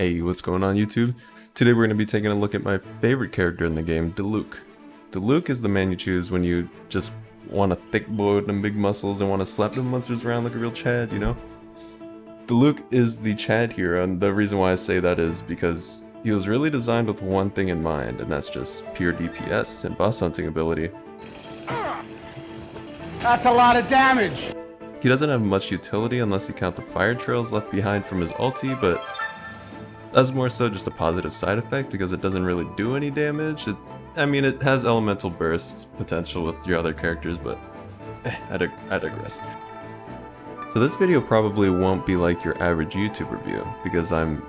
Hey, what's going on YouTube? Today we're going to be taking a look at my favorite character in the game, DILUC. DILUC is the man you choose when you just want a thick boy with them big muscles and want to slap them monsters around like a real Chad, you know? DILUC is the Chad hero, and the reason why I say that is because he was really designed with one thing in mind, and that's just pure DPS and boss hunting ability. That's a lot of damage! He doesn't have much utility unless you count the fire trails left behind from his ulti, but that's more so just a positive side effect because it doesn't really do any damage. It has elemental burst potential with your other characters, but I digress. So this video probably won't be like your average YouTube review because I'm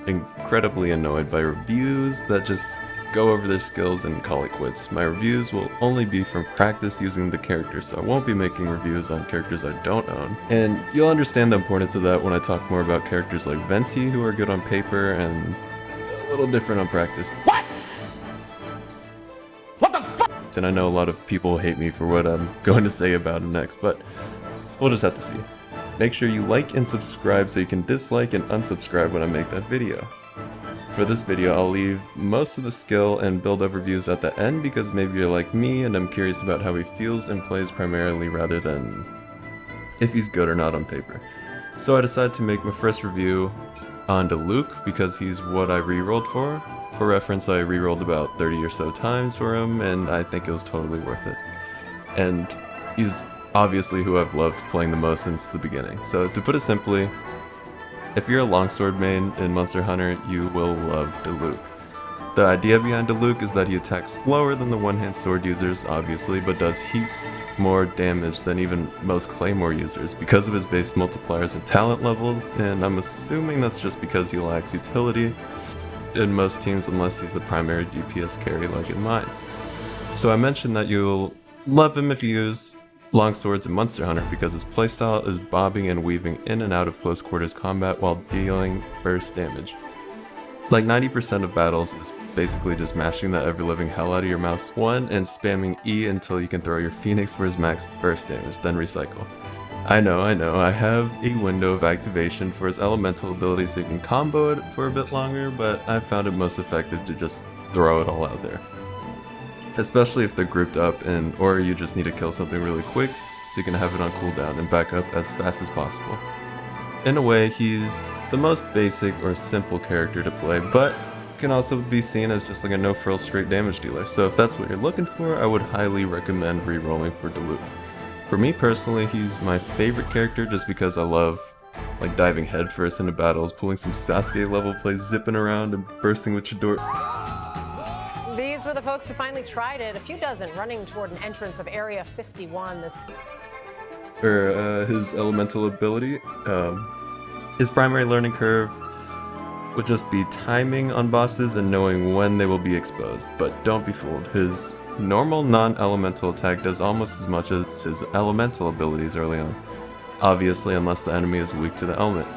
incredibly annoyed by reviews that just go over their skills and call it quits. My reviews will only be from practice using the characters, so I won't be making reviews on characters I don't own. And you'll understand the importance of that when I talk more about characters like Venti, who are good on paper and a little different on practice. What? What the fuck? And I know a lot of people hate me for what I'm going to say about him next, but we'll just have to see. Make sure you like and subscribe so you can dislike and unsubscribe when I make that video. For this video, I'll leave most of the skill and build overviews at the end because maybe you're like me and I'm curious about how he feels and plays primarily rather than if he's good or not on paper. So I decided to make my first review on DILUC because he's what I rerolled for. For reference, I rerolled about 30 or so times for him and I think it was totally worth it. And he's obviously who I've loved playing the most since the beginning. So to put it simply, if you're a longsword main in Monster Hunter, you will love DILUC. The idea behind DILUC is that he attacks slower than the one-hand sword users, obviously, but does heaps more damage than even most Claymore users because of his base multipliers and talent levels, and I'm assuming that's just because he lacks utility in most teams unless he's the primary DPS carry like in mine. So I mentioned that you'll love him if you use longswords in Monster Hunter because his playstyle is bobbing and weaving in and out of close quarters combat while dealing burst damage. Like 90% of battles is basically just mashing the ever-living hell out of your mouse 1 and spamming E until you can throw your Phoenix for his max burst damage, then recycle. I know, I have a window of activation for his elemental ability so you can combo it for a bit longer, but I found it most effective to just throw it all out there. Especially if they're grouped up or you just need to kill something really quick so you can have it on cooldown and back up as fast as possible. In a way, he's the most basic or simple character to play, but can also be seen as just like a no-frills straight damage dealer. So if that's what you're looking for, I would highly recommend rerolling for DILUC. For me personally, he's my favorite character just because I love like diving headfirst into battles, pulling some Sasuke level plays, zipping around and bursting with Chidori. These were the folks who finally tried it, a few dozen running toward an entrance of Area 51. His elemental ability, his primary learning curve would just be timing on bosses and knowing when they will be exposed, but don't be fooled. His normal non-elemental attack does almost as much as his elemental abilities early on, obviously unless the enemy is weak to the element.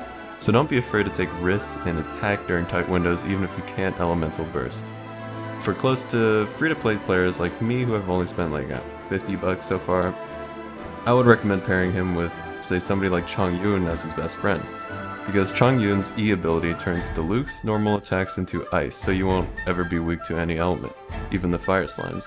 So don't be afraid to take risks and attack during tight windows even if you can't elemental burst. For close to free-to-play players like me who have only spent like $50 so far, I would recommend pairing him with, say, somebody like Chongyun as his best friend. Because Chongyun's E ability turns DILUC's normal attacks into ice, so you won't ever be weak to any element, even the fire slimes.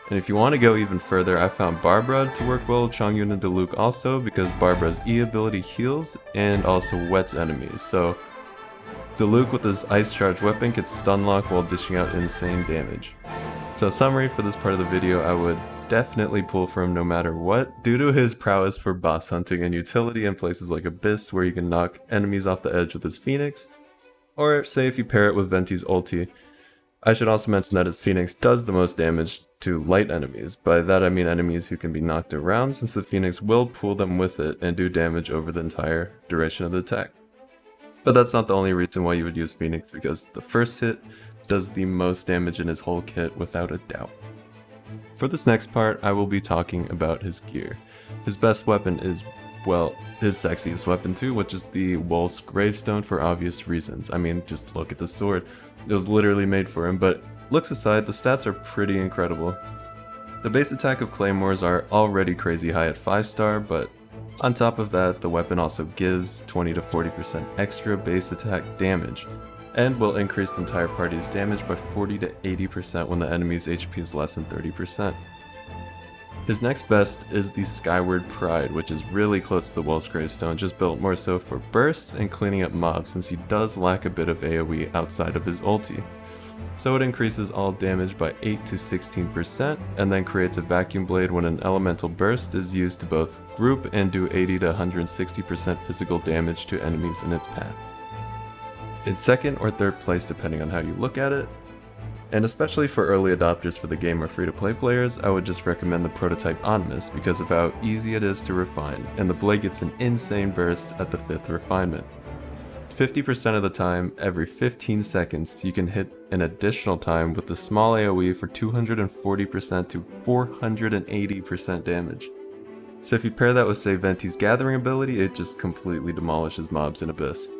And if you want to go even further, I found Barbara to work well with Chongyun and DILUC also because Barbara's E ability heals and also wets enemies, so DILUC with his ice charge weapon gets stun lock while dishing out insane damage. So summary for this part of the video, I would definitely pull for him no matter what, due to his prowess for boss hunting and utility in places like Abyss where he can knock enemies off the edge with his Phoenix, or say if you pair it with Venti's ulti. I should also mention that his Phoenix does the most damage to light enemies. By that I mean enemies who can be knocked around, since the Phoenix will pull them with it and do damage over the entire duration of the attack. But that's not the only reason why you would use Phoenix, because the first hit does the most damage in his whole kit without a doubt. For this next part, I will be talking about his gear. His best weapon is, well, his sexiest weapon too, which is the Wolf's Gravestone for obvious reasons. I mean, just look at the sword. It was literally made for him, but looks aside, the stats are pretty incredible. The base attack of Claymores are already crazy high at 5-star, but on top of that, the weapon also gives 20 to 40% extra base attack damage, and will increase the entire party's damage by 40 to 80% when the enemy's HP is less than 30%. His next best is the Skyward Pride, which is really close to the Welsh Gravestone, just built more so for bursts and cleaning up mobs since he does lack a bit of AoE outside of his ulti. So it increases all damage by 8 to 16% and then creates a vacuum blade when an elemental burst is used to both group and do 80 to 160% physical damage to enemies in its path. In second or third place depending on how you look at it, and especially for early adopters for the game or free-to-play players, I would just recommend the prototype Animus because of how easy it is to refine, and the blade gets an insane burst at the 5th refinement. 50% of the time, every 15 seconds, you can hit an additional time with the small AoE for 240% to 480% damage. So if you pair that with say Venti's Gathering ability, it just completely demolishes mobs in Abyss.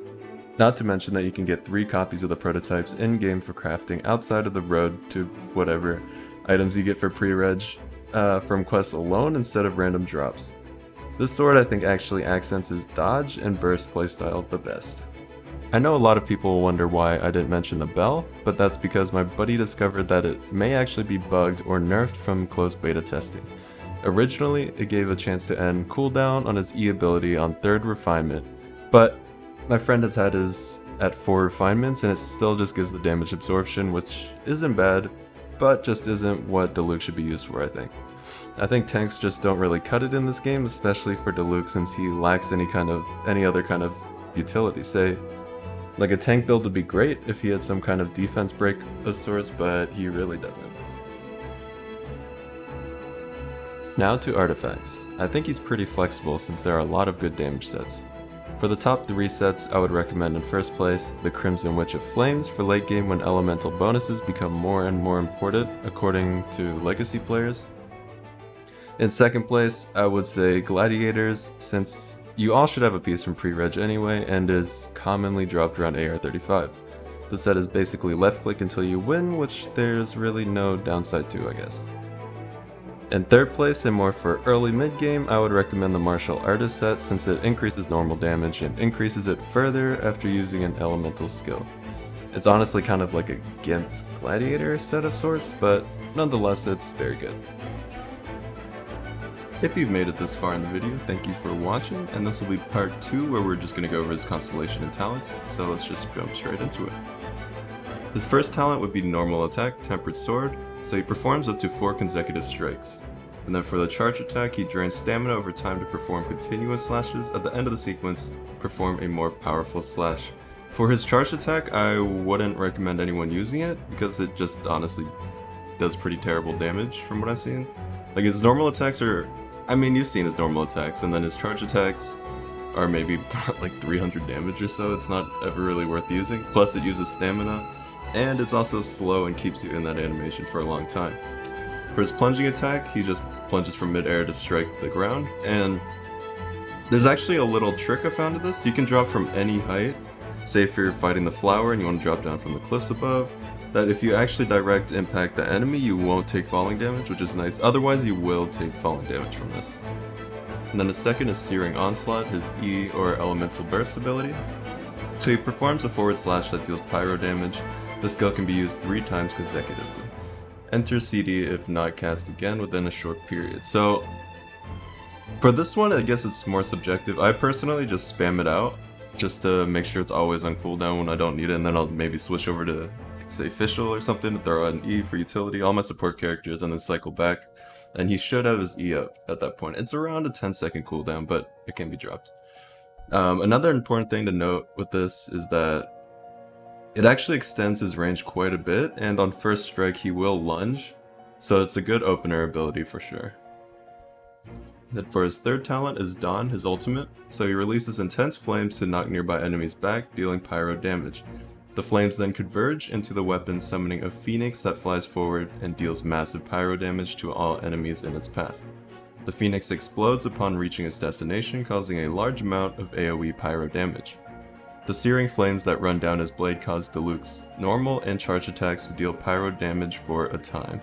Not to mention that you can get 3 copies of the prototypes in-game for crafting outside of the road to whatever items you get for pre-reg from quests alone instead of random drops. This sword I think actually accents his dodge and burst playstyle the best. I know a lot of people will wonder why I didn't mention the bell, but that's because my buddy discovered that it may actually be bugged or nerfed from closed beta testing. Originally, it gave a chance to end cooldown on his E ability on 3rd refinement, but my friend has had his at 4 refinements and it still just gives the damage absorption, which isn't bad, but just isn't what DILUC should be used for, I think. I think tanks just don't really cut it in this game, especially for DILUC since he lacks any other kind of utility. Say, like a tank build would be great if he had some kind of defense break of sorts, but he really doesn't. Now to artifacts. I think he's pretty flexible since there are a lot of good damage sets. For the top 3 sets, I would recommend in first place the Crimson Witch of Flames for late game when elemental bonuses become more and more important according to legacy players. In second place, I would say Gladiators, since you all should have a piece from pre-reg anyway and is commonly dropped around AR35. The set is basically left click until you win, which there's really no downside to, I guess. In third place, and more for early mid-game, I would recommend the Martial Artist set since it increases normal damage and increases it further after using an elemental skill. It's honestly kind of like a Genshin Gladiator set of sorts, but nonetheless it's very good. If you've made it this far in the video, thank you for watching, and this will be part 2 where we're just going to go over his constellation and talents, so let's just jump straight into it. His first talent would be Normal Attack, Tempered Sword, so he performs up to 4 consecutive strikes. And then for the charge attack, he drains stamina over time to perform continuous slashes. At the end of the sequence, perform a more powerful slash. For his charge attack, I wouldn't recommend anyone using it, because it just honestly does pretty terrible damage from what I've seen. Like his normal attacks are, I mean you've seen his normal attacks, and then his charge attacks are maybe like 300 damage or so. It's not ever really worth using. Plus it uses stamina, and it's also slow and keeps you in that animation for a long time. For his plunging attack, he just plunges from mid-air to strike the ground, and there's actually a little trick I found to this. You can drop from any height, say if you're fighting the flower and you want to drop down from the cliffs above, that if you actually direct impact the enemy, you won't take falling damage, which is nice. Otherwise, you will take falling damage from this. And then the second is Searing Onslaught, his E or Elemental Burst ability. So he performs a forward slash that deals pyro damage. This skill can be used 3 times consecutively. Enter CD if not cast again within a short period. So for this one, I guess it's more subjective. I personally just spam it out just to make sure it's always on cooldown when I don't need it, and then I'll maybe switch over to say Fischl or something to throw out an E for utility, all my support characters, and then cycle back. And he should have his E up at that point. It's around a 10-second cooldown, but it can be dropped. Another important thing to note with this is that it actually extends his range quite a bit, and on first strike he will lunge, so it's a good opener ability for sure. Then for his third talent is Dawn, his ultimate, so he releases intense flames to knock nearby enemies back, dealing pyro damage. The flames then converge into the weapon, summoning a phoenix that flies forward and deals massive pyro damage to all enemies in its path. The phoenix explodes upon reaching its destination, causing a large amount of AoE pyro damage. The searing flames that run down his blade cause DILUC's normal and charge attacks to deal pyro damage for a time.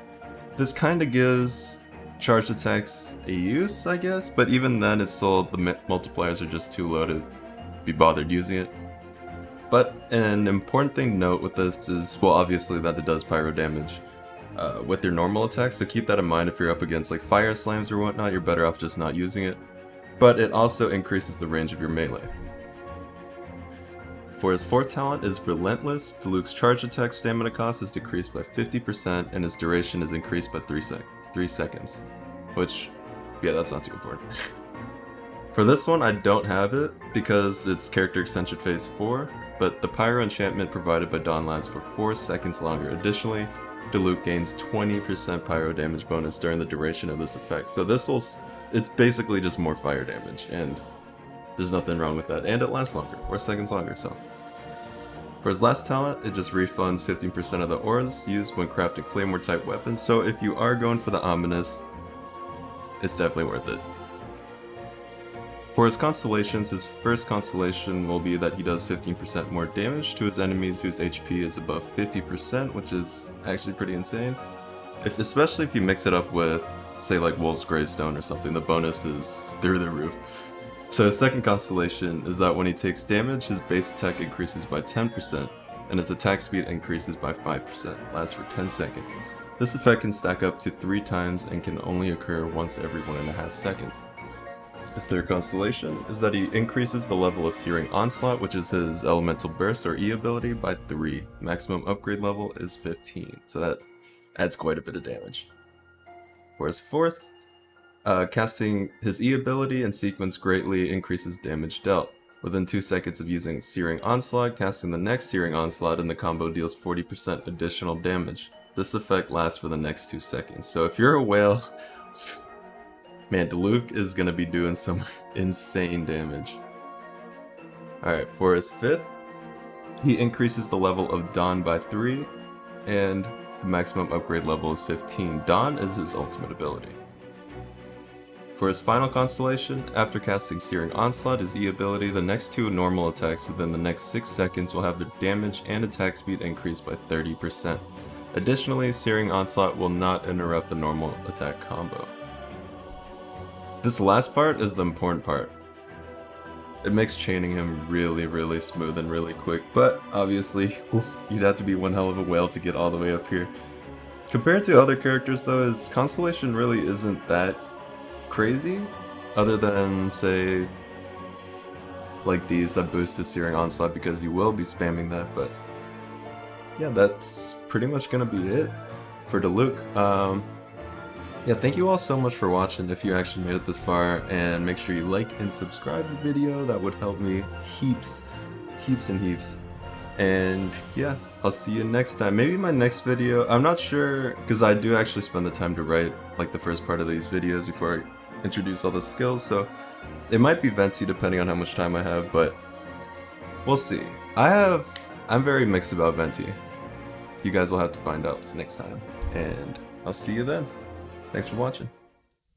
This kinda gives charge attacks a use, I guess, but even then it's still, the multipliers are just too low to be bothered using it. But an important thing to note with this is, well, obviously that it does pyro damage with your normal attacks, so keep that in mind if you're up against like fire slams or whatnot, you're better off just not using it. But it also increases the range of your melee. For his 4th talent is Relentless. DILUC's charge attack stamina cost is decreased by 50% and his duration is increased by 3 seconds. Which, yeah, that's not too important. For this one, I don't have it because it's character extension phase 4, but the pyro enchantment provided by Dawn lasts for 4 seconds longer. Additionally, DILUC gains 20% pyro damage bonus during the duration of this effect. So it's basically just more fire damage, and there's nothing wrong with that. And it lasts longer, 4 seconds longer, so. For his last talent, it just refunds 15% of the auras used when crafting claymore type weapons, so if you are going for the ominous, it's definitely worth it. For his constellations, his first constellation will be that he does 15% more damage to his enemies whose HP is above 50%, which is actually pretty insane. Especially if you mix it up with, say like Wolf's Gravestone or something, the bonus is through the roof. So his second constellation is that when he takes damage, his base attack increases by 10%, and his attack speed increases by 5%, lasts for 10 seconds. This effect can stack up to 3 times and can only occur once every 1.5 seconds. His third constellation is that he increases the level of Searing Onslaught, which is his elemental burst or E ability, by 3. Maximum upgrade level is 15, so that adds quite a bit of damage. For his 4th, casting his E ability in sequence greatly increases damage dealt. Within 2 seconds of using Searing Onslaught, casting the next Searing Onslaught and the combo deals 40% additional damage. This effect lasts for the next 2 seconds, so if you're a whale, man, DILUC is gonna be doing some insane damage. Alright, for his 5th, he increases the level of Dawn by 3, and the maximum upgrade level is 15. Dawn is his ultimate ability. For his final constellation, after casting Searing Onslaught, his E ability, the next 2 normal attacks within the next 6 seconds will have their damage and attack speed increased by 30%. Additionally, Searing Onslaught will not interrupt the normal attack combo. This last part is the important part. It makes chaining him really smooth and really quick, but obviously, you'd have to be one hell of a whale to get all the way up here. Compared to other characters though, his constellation really isn't that crazy, other than, say, like these that boost his Searing Onslaught because you will be spamming that, but yeah, that's pretty much gonna be it for DILUC. Yeah, thank you all so much for watching if you actually made it this far, and make sure you like and subscribe the video. That would help me heaps and heaps. And yeah, I'll see you next time. Maybe my next video, I'm not sure, because I do actually spend the time to write like the first part of these videos before I introduce all the skills, so it might be Venti depending on how much time I have, but we'll see. I'm very mixed about Venti. You guys will have to find out next time, and I'll see you then. Thanks for watching.